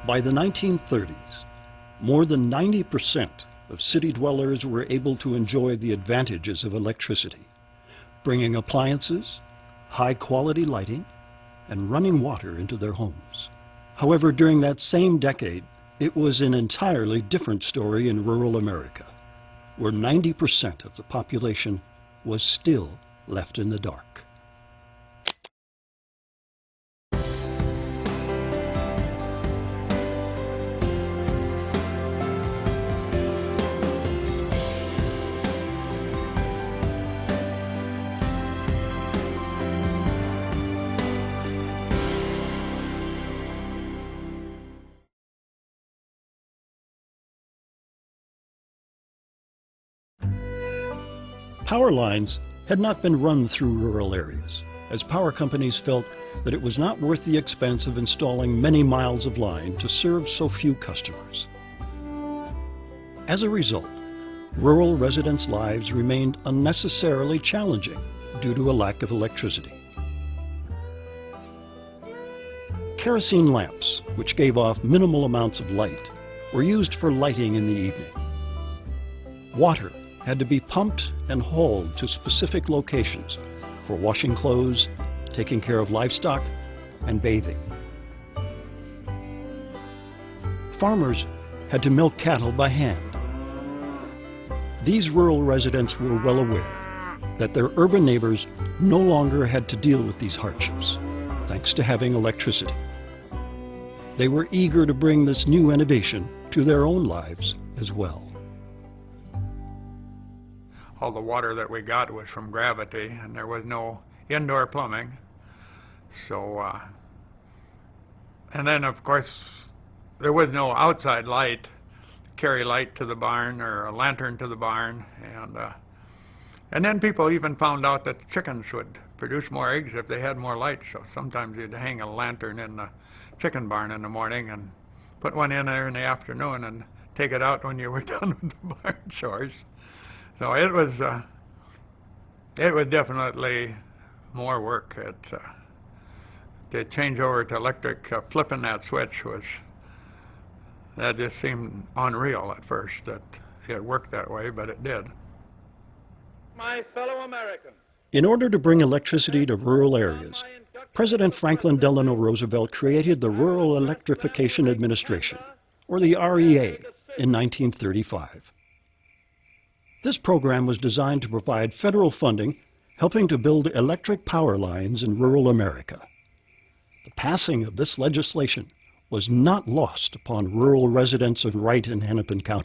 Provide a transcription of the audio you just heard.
By the 1930s, more than 90% of city dwellers were able to enjoy the advantages of electricity, bringing appliances, high-quality lighting, and running water into their homes. However, during that same decade, it was an entirely different story in rural America, where 90% of the population was still left in the dark. Power lines had not been run through rural areas, as power companies felt that it was not worth the expense of installing many miles of line to serve so few customers. As a result, rural residents' lives remained unnecessarily challenging due to a lack of electricity. Kerosene lamps, which gave off minimal amounts of light, were used for lighting in the evening. Water had to be pumped and hauled to specific locations for washing clothes, taking care of livestock, and bathing. Farmers had to milk cattle by hand. These rural residents were well aware that their urban neighbors no longer had to deal with these hardships, thanks to having electricity. They were eager to bring this new innovation to their own lives as well. All the water that we got was from gravity, and there was no indoor plumbing. So, and then of course, there was no outside light, carry light to the barn or a lantern to the barn. And then people even found out that chickens would produce more eggs if they had more light. So sometimes you'd hang a lantern in the chicken barn in the morning and put one in there in the afternoon and take it out when you were done with the barn chores. So it was definitely more work. To change over to electric, flipping that switch that just seemed unreal at first that it worked that way, but it did. My fellow Americans, in order to bring electricity to rural areas, President Franklin Delano Roosevelt created the Rural Electrification Administration, or the REA, in 1935. This program was designed to provide federal funding helping to build electric power lines in rural America. The passing of this legislation was not lost upon rural residents of Wright and Hennepin County.